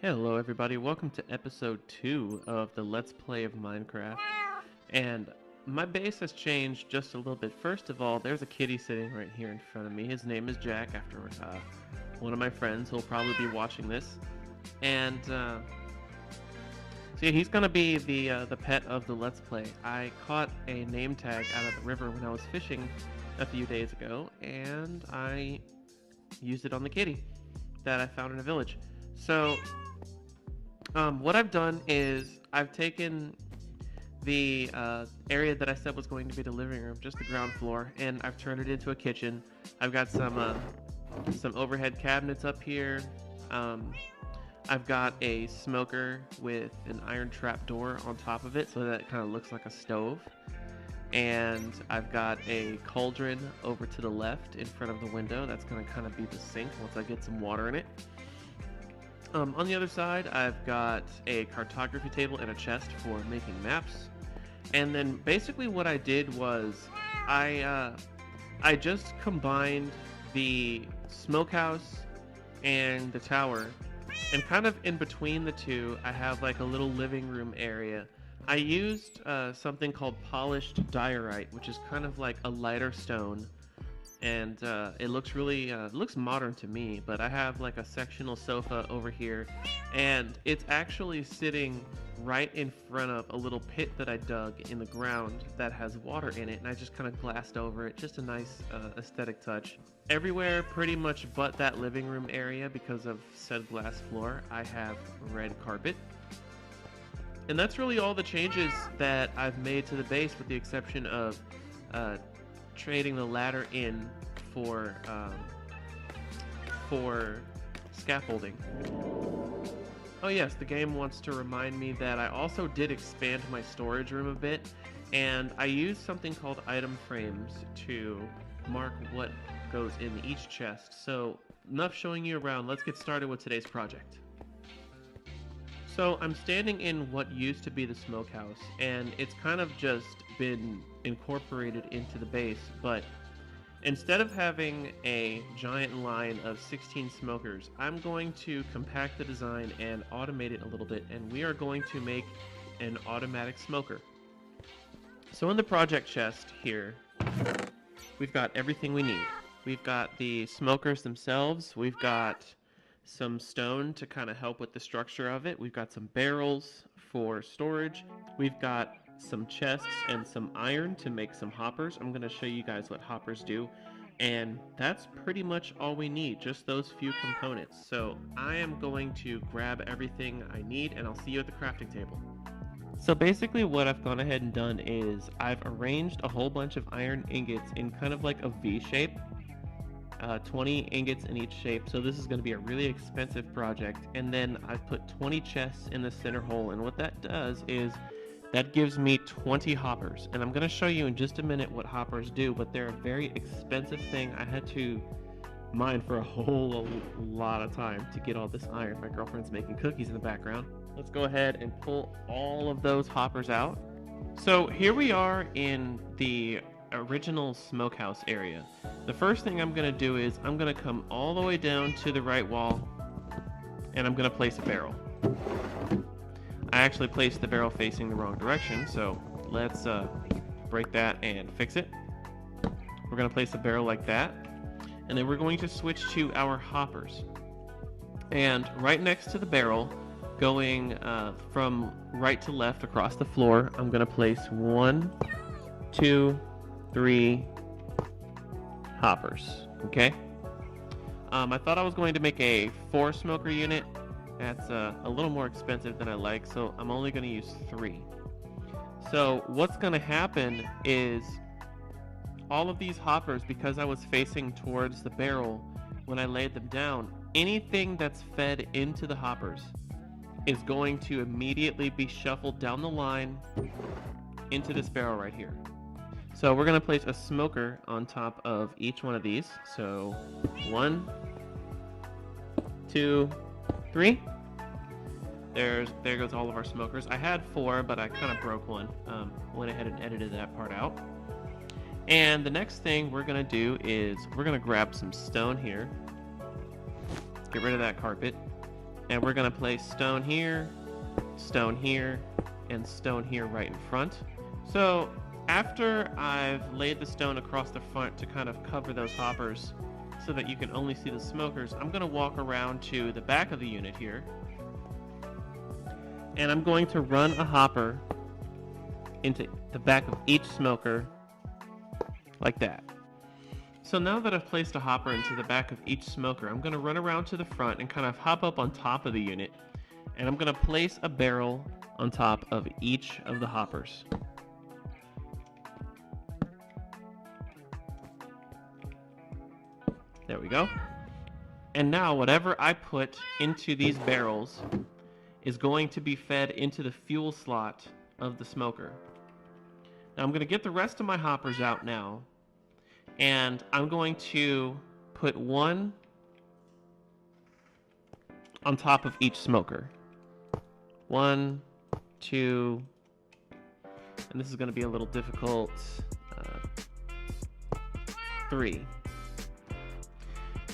Hello everybody, welcome to episode 2 of the Let's Play of Minecraft. And my base has changed just a little bit. First of all, there's a kitty sitting right here in front of me. His name is Jack, after one of my friends who'll probably be watching this. And so yeah, he's gonna be the pet of the Let's Play. I caught a name tag out of the river when I was fishing a few days ago, and I used it on the kitty that I found in a village. So what I've done is I've taken the area that I said was going to be the living room, just the ground floor, and I've turned it into a kitchen. I've got some overhead cabinets up here. I've got a smoker with an iron trap door on top of it, so that it kind of looks like a stove. And I've got a cauldron over to the left in front of the window. That's going to kind of be the sink once I get some water in it. On the other side, I've got a cartography table and a chest for making maps. And then basically what I did was I just combined the smokehouse and the tower, and kind of in between the two, I have like a little living room area. I used something called polished diorite, which is kind of like a lighter stone. And it looks really looks modern to me, but I have like a sectional sofa over here, and it's actually sitting right in front of a little pit that I dug in the ground that has water in it, and I just kind of glassed over it. Just a nice aesthetic touch. Everywhere pretty much but that living room area, because of said glass floor, I have red carpet. And that's really all the changes that I've made to the base, with the exception of trading the ladder in for scaffolding. Oh yes, the game wants to remind me that I also did expand my storage room a bit, and I used something called item frames to mark what goes in each chest. So enough showing you around, let's get started with today's project. So I'm standing in what used to be the smokehouse, and it's kind of just been incorporated into the base, but instead of having a giant line of 16 smokers, I'm going to compact the design and automate it a little bit, and we are going to make an automatic smoker. So in the project chest here, we've got everything we need. We've got the smokers themselves, we've got some stone to kind of help with the structure of it. We've got some barrels for storage. We've got some chests and some iron to make some hoppers. I'm going to show you guys what hoppers do. And that's pretty much all we need, just those few components. So I am going to grab everything I need, and I'll see you at the crafting table. So basically what I've gone ahead and done is I've arranged a whole bunch of iron ingots in kind of like a V shape. 20 ingots in each shape, so this is going to be a really expensive project. And then I've put 20 chests in the center hole, and what that does is that gives me 20 hoppers. And I'm going to show you in just a minute what hoppers do, but they're a very expensive thing. I had to mine for a whole lot of time to get all this iron. My girlfriend's making cookies in the background. Let's go ahead and pull all of those hoppers out. So here we are in the original smokehouse area. The first thing I'm going to do is I'm going to come all the way down to the right wall, and I'm going to place a barrel. I actually placed the barrel facing the wrong direction, so let's break that and fix it. We're going to place a barrel like that, and then we're going to switch to our hoppers. And right next to the barrel, going from right to left across the floor, I'm going to place 1, 2, 3 hoppers. Okay. I thought I was going to make a 4 smoker unit. That's a little more expensive than I like, so I'm only going to use 3. So what's going to happen is all of these hoppers, because I was facing towards the barrel when I laid them down, anything that's fed into the hoppers is going to immediately be shuffled down the line into this barrel right here. So we're going to place a smoker on top of each one of these. So 1, 2, 3. There goes all of our smokers. I had 4, but I kind of broke one. Went ahead and edited that part out. And the next thing we're going to do is we're going to grab some stone here. Let's get rid of that carpet. And we're gonna place stone here, and stone here right in front. So after I've laid the stone across the front to kind of cover those hoppers so that you can only see the smokers, I'm gonna walk around to the back of the unit here, and I'm going to run a hopper into the back of each smoker like that. So now that I've placed a hopper into the back of each smoker, I'm going to run around to the front and kind of hop up on top of the unit, and I'm going to place a barrel on top of each of the hoppers. There we go. And now whatever I put into these barrels is going to be fed into the fuel slot of the smoker. Now I'm going to get the rest of my hoppers out now, and I'm going to put one on top of each smoker. 1, 2, and this is going to be a little difficult, 3.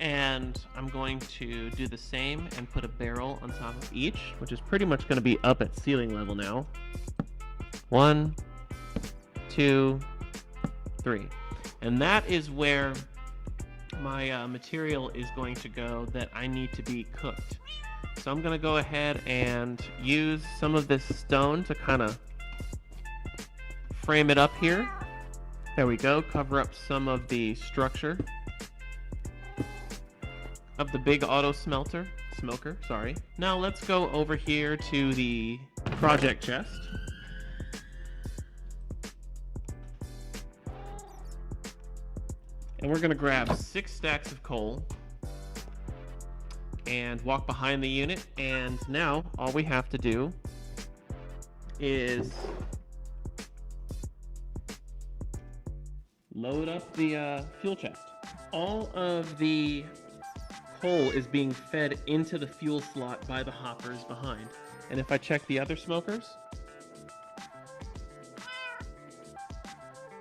And I'm going to do the same and put a barrel on top of each, which is pretty much going to be up at ceiling level now. 1, 2, 3. And that is where my material is going to go that I need to be cooked. So I'm going to go ahead and use some of this stone to kind of frame it up here. There we go. Cover up some of the structure of the big auto smoker. Sorry. Now let's go over here to the project chest. And we're going to grab 6 stacks of coal and walk behind the unit. And now all we have to do is load up the fuel chest. All of the coal is being fed into the fuel slot by the hoppers behind. And if I check the other smokers,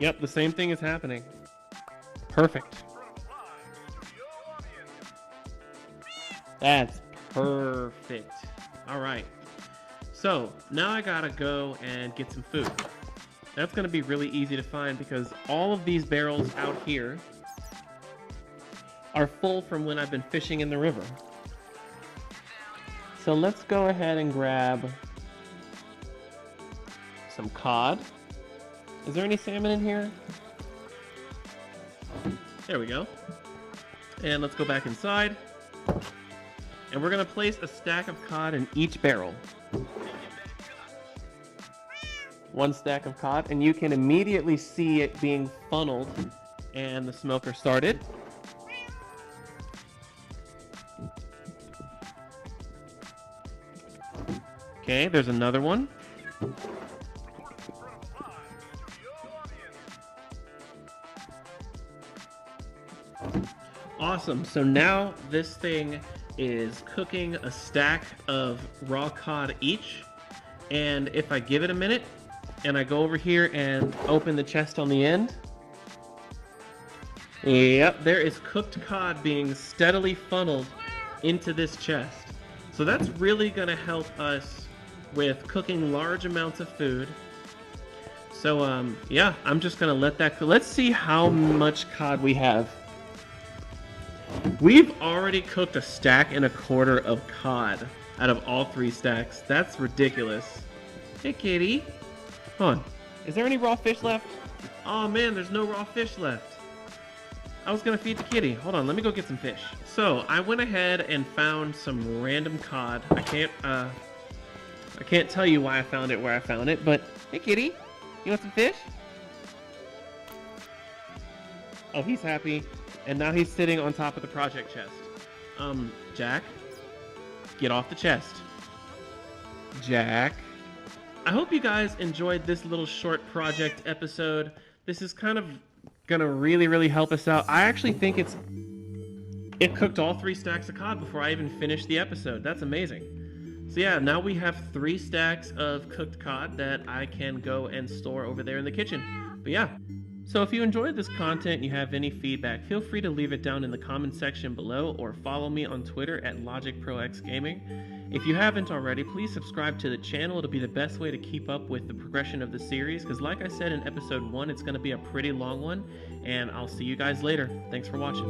yep, the same thing is happening. Perfect. That's perfect. All right. So now I gotta go and get some food. That's gonna be really easy to find because all of these barrels out here are full from when I've been fishing in the river. So let's go ahead and grab some cod. Is there any salmon in here? There we go. And let's go back inside. And we're gonna place a stack of cod in each barrel. 1 stack of cod, and you can immediately see it being funneled and the smoker started. Okay, there's another one. Awesome, so now this thing is cooking a stack of raw cod each, and if I give it a minute and I go over here and open the chest on the end, yep, there is cooked cod being steadily funneled into this chest. So that's really gonna help us with cooking large amounts of food. So yeah, I'm just gonna let that cook. Let's see how much cod we have. We've already cooked 1.25 stacks of cod out of all 3 stacks. That's ridiculous. Hey, kitty. Hold on. Is there any raw fish left? Oh man, there's no raw fish left. I was gonna feed the kitty. Hold on, let me go get some fish. So I went ahead and found some random cod. I can't tell you why I found it where I found it, but hey, kitty, you want some fish? Oh, he's happy. And now he's sitting on top of the project chest. Jack, get off the chest. Jack. I hope you guys enjoyed this little short project episode. This is kind of gonna really help us out. I actually think it cooked all 3 stacks of cod before I even finished the episode. That's amazing. So yeah, now we have 3 stacks of cooked cod that I can go and store over there in the kitchen. But yeah, So if you enjoyed this content and you have any feedback, feel free to leave it down in the comment section below or follow me on Twitter at LogicProXGaming. If you haven't already, please subscribe to the channel. It'll be the best way to keep up with the progression of the series because like I said in episode 1, it's going to be a pretty long one, and I'll see you guys later. Thanks for watching.